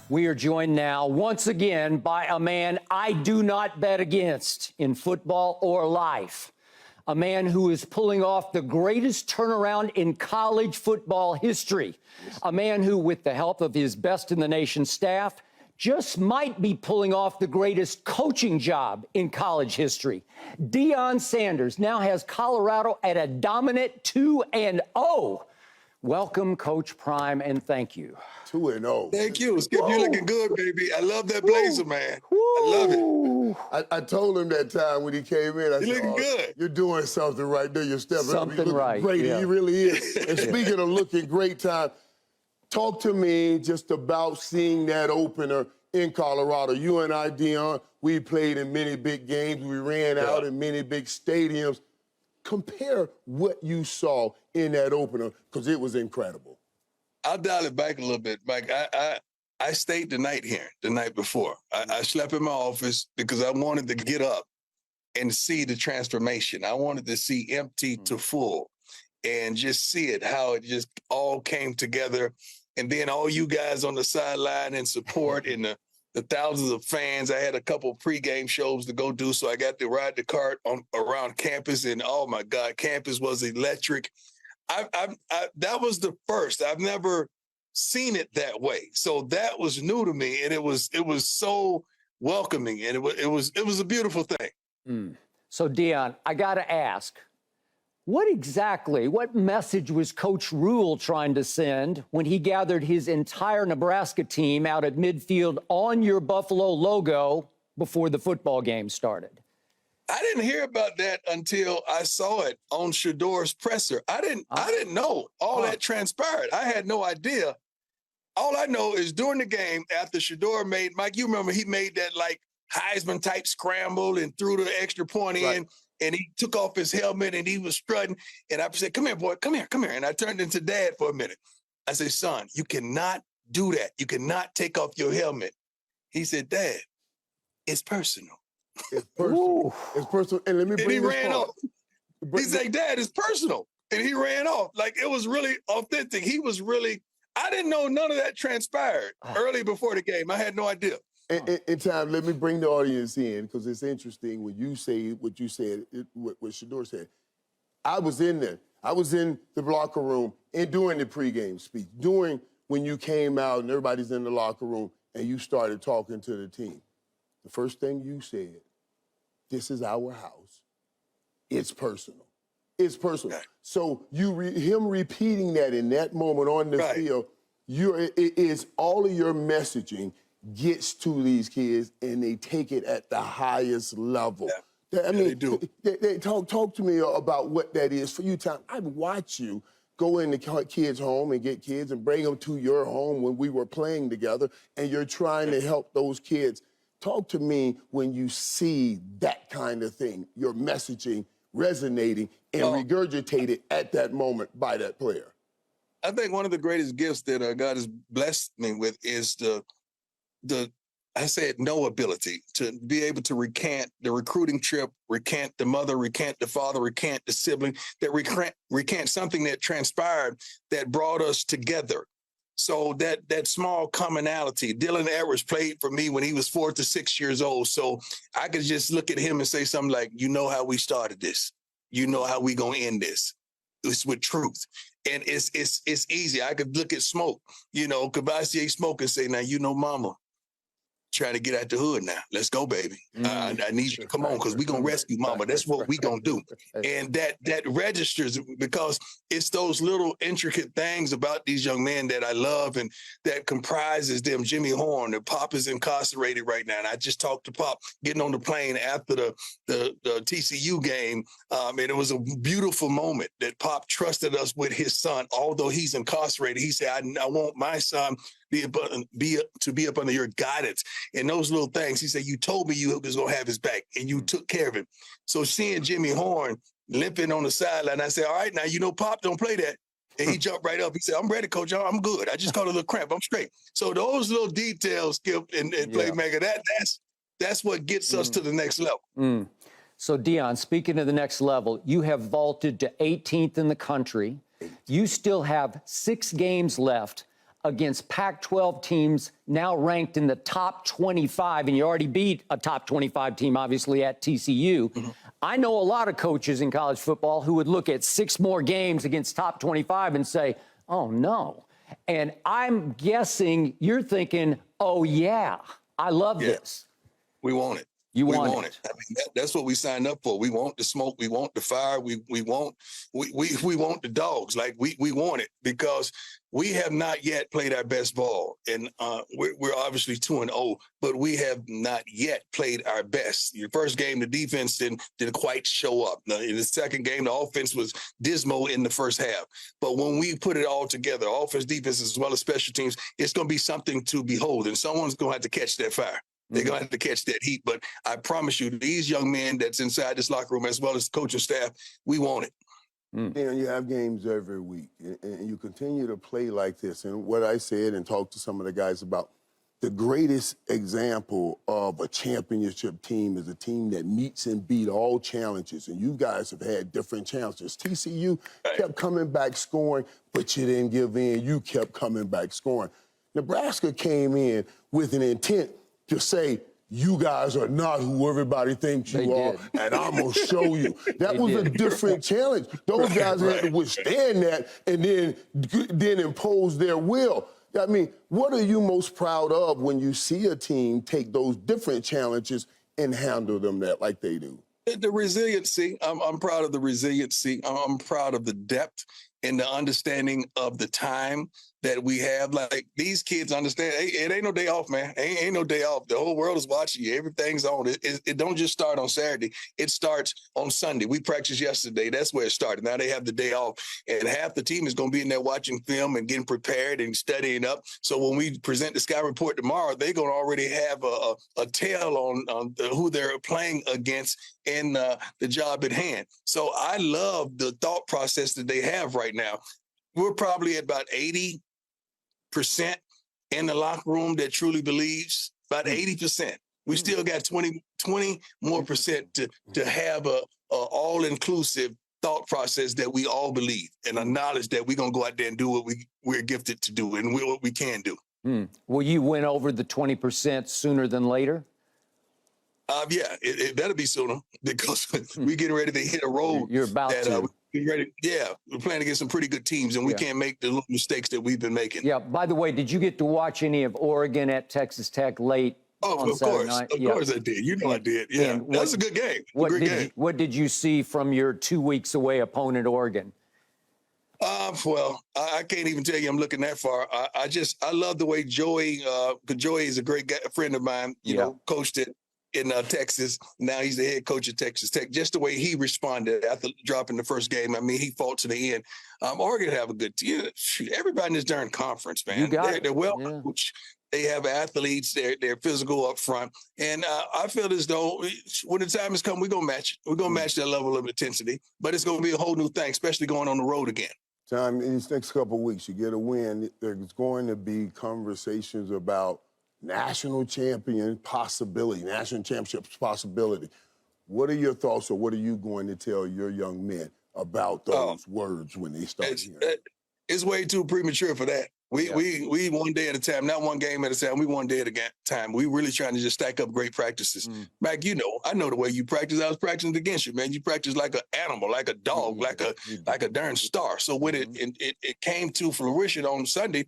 We are joined now once again by a man I do not bet against in football or life. A man who is pulling off the greatest turnaround in college football history. A man who, with the help of his best in the nation staff, just might be pulling off the greatest coaching job in college history. Deion Sanders now has Colorado at a dominant 2-0. Welcome, Coach Prime, and thank you. 2-0. Thank you. Skip, you looking good, baby. I love that blazer, man. I love it. I told him that time when he came in, I said, looking good. You're doing something right there. You're stepping up. Something right. Great. Yeah. He really is. And speaking of looking great time, talk to me just about seeing that opener in Colorado. You and I, Deion, we played in many big games. We ran out in many big stadiums. Compare what you saw in that opener, because it was incredible. I'll dial it back a little bit, Mike. I stayed the night here, the night before. I slept in my office because I wanted to get up and see the transformation. I wanted to see empty to full and just see it, how it just all came together. And then all you guys on the sideline and support and the thousands of fans. I had a couple pregame shows to go do, so I got to ride the cart around campus, and oh my God, campus was electric. That was the first. I've never seen it that way, so that was new to me, and it was so welcoming, and it was a beautiful thing. So Deion, I got to ask, what message was Coach Rule trying to send when he gathered his entire Nebraska team out at midfield on your Buffalo logo before the football game started? I didn't hear about that until I saw it on Shedeur's presser. I didn't know all that transpired. I had no idea. All I know is during the game, after Shedeur made, Mike, you remember he made that like Heisman type scramble and threw the extra point in. And he took off his helmet and he was strutting. And I said, come here, boy, come here. And I turned into Dad for a minute. I said, son, you cannot do that. You cannot take off your helmet. He said, Dad, it's personal. It's personal. Ooh. It's personal. And let me bring he this ran part. off. He said, Dad, it's personal. And he ran off. Like, it was really authentic. He was really, I didn't know none of that transpired early before the game. I had no idea. And Tom, let me bring the audience in, because it's interesting when you say what you said, what Shedeur said. I was in there. I was in the locker room and doing the pregame speech, doing when you came out and everybody's in the locker room and you started talking to the team. The first thing you said, this is our house. It's personal. It's personal. Right. So him repeating that in that moment on the field, it is all of your messaging gets to these kids and they take it at the highest level. Yeah. I mean, they do. They talk to me about what that is for you, Tom. I've watched you go into kids' home and get kids and bring them to your home when we were playing together, and you're trying to help those kids. Talk to me when you see that kind of thing, your messaging resonating and regurgitated at that moment by that player. I think one of the greatest gifts that God has blessed me with is I said no ability to be able to recant the recruiting trip, recant the mother, recant the father, recant the sibling, that recant something that transpired that brought us together. So that small commonality, Dylan Edwards played for me when he was 4 to 6 years old. So I could just look at him and say something like, you know how we started this. You know how we gonna end this. It's with truth. And it's easy. I could look at Smoke, Kavasier Smoke and say, now, mama, trying to get out the hood now. Let's go, baby. I need you to come on, because we're going to rescue mama. That's what we're going to do. And that registers, because it's those little intricate things about these young men that I love and that comprises them. Jimmy Horn, the Pop is incarcerated right now. And I just talked to Pop getting on the plane after the TCU game. And it was a beautiful moment that Pop trusted us with his son. Although he's incarcerated, he said, I want my son to be up under your guidance. And those little things, he said, you told me you was going to have his back, and you took care of him. So seeing Jimmy Horn limping on the sideline, I said, all right, now, Pop don't play that. And he jumped right up. He said, I'm ready, Coach. I'm good. I just caught a little cramp. I'm straight. So those little details, Skip and Playmaker, that's what gets us to the next level. So, Deion, speaking of the next level, you have vaulted to 18th in the country. You still have 6 games left against Pac-12 teams now ranked in the top 25, and you already beat a top 25 team, obviously, at TCU. I know a lot of coaches in college football who would look at 6 more games against top 25 and say, oh, no. And I'm guessing you're thinking, oh, yeah, I love this. We want it. We want it. I mean, that's what we signed up for. We want the smoke. We want the fire. We want the dogs. Like we want it because we have not yet played our best ball, and we're obviously 2-0, but we have not yet played our best. Your first game, the defense didn't quite show up. In the second game, the offense was dismal in the first half. But when we put it all together, offense, defense, as well as special teams, it's going to be something to behold, and someone's going to have to catch that fire. They're going to have to catch that heat. But I promise you, these young men that's inside this locker room, as well as the coaching staff, we want it. You have games every week, and you continue to play like this. And what I said and talked to some of the guys about, the greatest example of a championship team is a team that meets and beat all challenges. And you guys have had different challenges. TCU kept coming back scoring, but you didn't give in. You kept coming back scoring. Nebraska came in with an intent to say, you guys are not who everybody thinks you are, and I'm going to show you. That was a different challenge. Those guys had to withstand that and then impose their will. I mean, what are you most proud of when you see a team take those different challenges and handle them like they do? The resiliency. I'm proud of the resiliency. I'm proud of the depth and the understanding of the time that we have. Like, these kids understand, hey, it ain't no day off, man. Ain't no day off. The whole world is watching you. Everything's on. It don't just start on Saturday. It starts on Sunday. We practiced yesterday. That's where it started. Now they have the day off. And half the team is going to be in there watching film and getting prepared and studying up. So when we present the Sky Report tomorrow, they're going to already have a tell on who they're playing against and the job at hand. So I love the thought process that they have right now. We're probably at about 80% in the locker room that truly believes, about 80%. We still got 20 more percent to have a all-inclusive thought process that we all believe and a knowledge that we're going to go out there and do what we're gifted to do and what we can do. Will you win over the 20% sooner than later? Yeah, it better be sooner because we're getting ready to hit a road. You're about to. We're playing against some pretty good teams, and we can't make the little mistakes that we've been making. Yeah, by the way, did you get to watch any of Oregon at Texas Tech late on Saturday night? Of course I did. You know I did. Yeah, that was a good game. What did you see from your 2 weeks away opponent, Oregon? Well, I can't even tell you I'm looking that far. I love the way Joey, because Joey is a great guy, a friend of mine, you know, coached it in Texas. Now he's the head coach at Texas Tech. Just the way he responded after dropping the first game. I mean, he fought to the end. Oregon have a good team. Shoot, everybody in this darn conference, man. They're well coached. They have athletes. They're physical up front. And I feel as though when the time has come, we're going to match it. We're going to match that level of intensity. But it's going to be a whole new thing, especially going on the road again. Tom, in these next couple of weeks, you get a win, there's going to be conversations about national championship possibility. What are your thoughts, or what are you going to tell your young men about those words when they start hearing? It's way too premature for that. We one day at a time, not one game at a time. We one day at a time. We really trying to just stack up great practices. Mac, I know the way you practice. I was practicing against you, man. You practice like an animal, like a dog, like a darn star. So when it came to fruition on Sunday,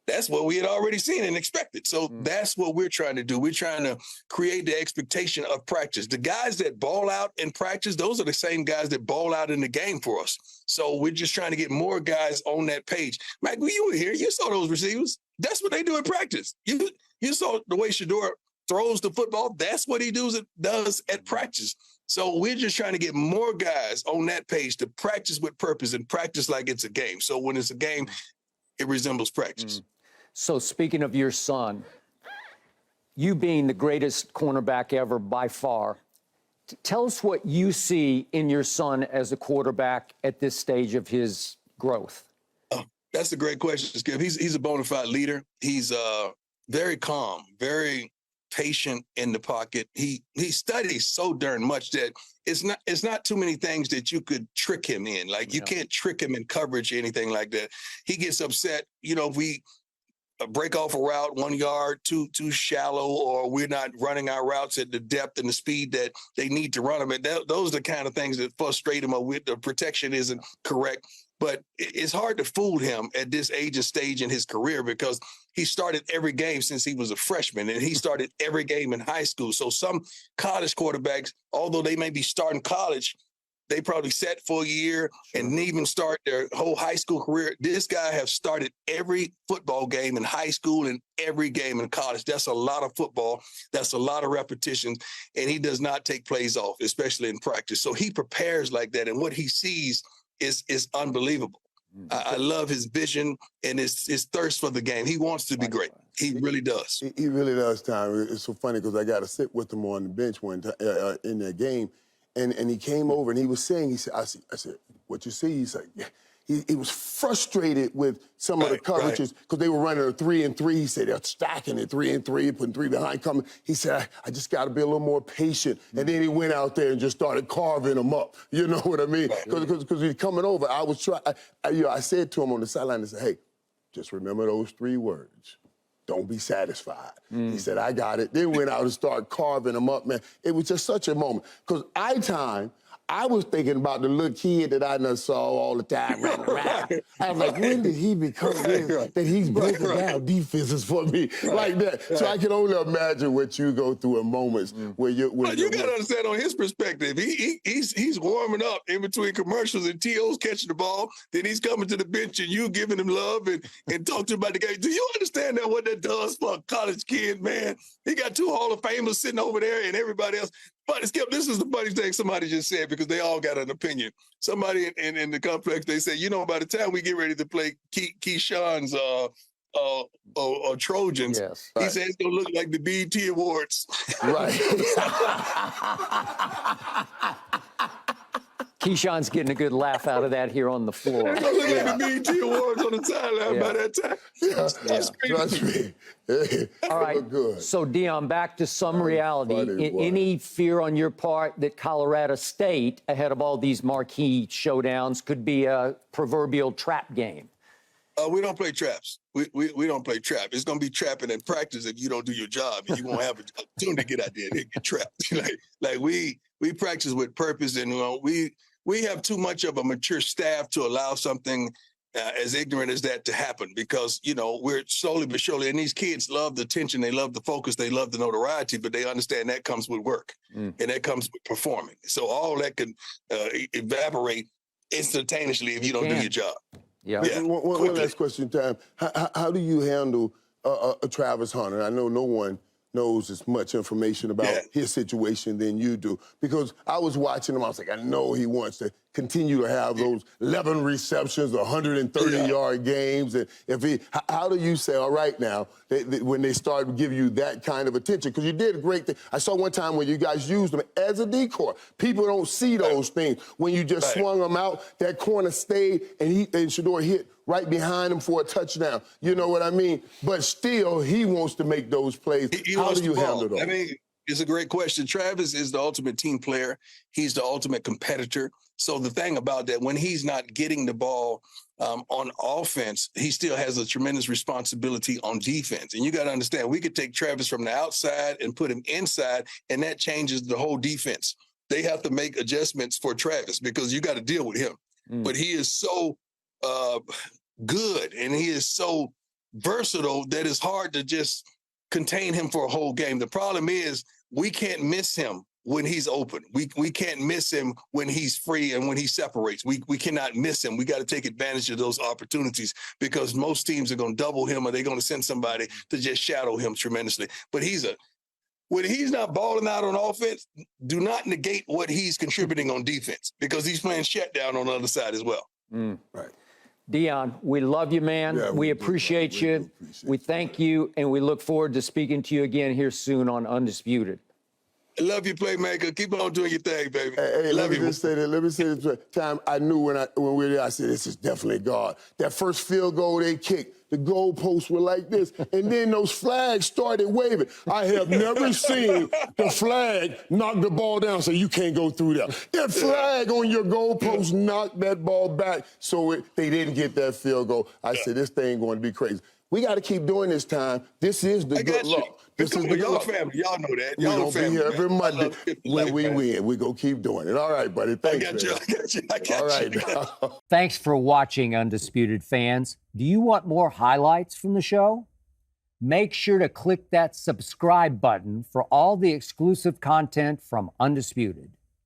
that's what we had already seen and expected. So that's what we're trying to do. We're trying to create the expectation of practice. The guys that ball out in practice, those are the same guys that ball out in the game for us. So we're just trying to get more guys on that page. Mike, when you were here, you saw those receivers. That's what they do in practice. You saw the way Shedeur throws the football. That's what he does at practice. So we're just trying to get more guys on that page to practice with purpose and practice like it's a game. So when it's a game, it resembles practice. So speaking of your son, you being the greatest cornerback ever by far, tell us what you see in your son as a quarterback at this stage of his growth. Oh, that's a great question, Skip. He's a bona fide leader. He's very calm, very patient in the pocket. He studies so darn much that it's not too many things that you could trick him in. Like you can't trick him in coverage or anything like that. He gets upset, if we break off a route 1 yard too shallow, or we're not running our routes at the depth and the speed that they need to run them. And those are the kind of things that frustrate him, or with the protection isn't correct. But it's hard to fool him at this age and stage in his career, because he started every game since he was a freshman, and he started every game in high school. So some college quarterbacks, although they may be starting college, they probably sat for a year and didn't even start their whole high school career. This guy has started every football game in high school and every game in college. That's a lot of football. That's a lot of repetitions. And he does not take plays off, especially in practice. So he prepares like that. And what he sees is unbelievable. I love his vision and his thirst for the game. He wants to be great. He really does. He really does, Tom. It's so funny because I got to sit with him on the bench one time in that game. And he came over and he was saying, I said, what you see? He's like, yeah. He was frustrated with some of the coverages because they were running a 3-and-3. He said, they're stacking it 3-and-3, putting 3 behind coming. He said, I just got to be a little more patient. And then he went out there and just started carving them up. You know what I mean? Because he's coming over. I was trying, I said to him on the sideline, I said, hey, just remember those 3 words. Don't be satisfied. He said, I got it. Then went out and started carving them up, man. It was just such a moment. Because I was thinking about the little kid that I done saw all the time running around. I was like, when did he become this, that he's breaking down defenses for me like that? So I can only imagine what you go through in moments where you... But you got to understand on his perspective, he's warming up in between commercials and T.O.'s catching the ball. Then he's coming to the bench and you giving him love and talk to him about the game. Do you understand what that does for a college kid, man? He got 2 Hall of Famers sitting over there and everybody else. But Skip, this is the funny thing somebody just said, because they all got an opinion. Somebody in the complex, they say, by the time we get ready to play Keyshawn's Trojans, he said it's going to look like the BET Awards. Right. Keyshawn's getting a good laugh out of that here on the floor. It's going to look like the BET Awards on the sideline by that time. Trust me. All right. Good. So, Deion, back to some reality. Any fear on your part that Colorado State, ahead of all these marquee showdowns, could be a proverbial trap game? We don't play traps. We don't play trap. It's going to be trapping in practice if you don't do your job, and you won't have an opportunity to get out there and get trapped. like we practice with purpose, and we have too much of a mature staff to allow something as ignorant as that to happen, because, we're slowly but surely, and these kids love the attention, they love the focus, they love the notoriety, but they understand that comes with work and that comes with performing. So all that can evaporate instantaneously if you don't do your job. Yeah. One last question, Tom. How do you handle Travis Hunter? I know no one knows as much information about his situation than you do, because I was watching him. I was like, I know he wants to continue to have those 11 receptions, 130-yard games. And how do you say, all right, now, when they start to give you that kind of attention? Because you did a great thing. I saw one time when you guys used him as a decoy. People don't see those things. When you just swung him out, that corner stayed, and Shedeur hit right behind him for a touchdown. You know what I mean? But still, he wants to make those plays. How do you handle those? I mean, it's a great question. Travis is the ultimate team player. He's the ultimate competitor. So the thing about that, when he's not getting the ball on offense, he still has a tremendous responsibility on defense. And you got to understand, we could take Travis from the outside and put him inside, and that changes the whole defense. They have to make adjustments for Travis because you got to deal with him. But he is so good and he is so versatile that it's hard to just contain him for a whole game. The problem is we can't miss him when he's open. We can't miss him when he's free and when he separates. We cannot miss him. We got to take advantage of those opportunities, because most teams are going to double him or they're going to send somebody to just shadow him tremendously. But when he's not balling out on offense, do not negate what he's contributing on defense, because he's playing shutdown on the other side as well. Right. Deion, we love you, man. Yeah, we appreciate you. We thank you, and we look forward to speaking to you again here soon on Undisputed. I love you, playmaker. Keep on doing your thing, baby. Hey, let me just say that. Let me say this. Time I knew when we were there, I said, this is definitely God. That first field goal they kicked, the goalposts were like this, and then those flags started waving. I have never seen the flag knock the ball down, so you can't go through that. That flag on your goalpost knocked that ball back, so they didn't get that field goal. I said, this thing going to be crazy. We got to keep doing this time. This is the I good got you. luck. This is the good y'all luck. family. Y'all know that. We're Y'all going to be family, here man. every I Monday love it when like we that. win. We're going to keep doing it. All right, buddy. I Thanks, got man. you. I got you. I got All you. right. I got you. Thanks for watching, Undisputed fans. Do you want more highlights from the show? Make sure to click that subscribe button for all the exclusive content from Undisputed.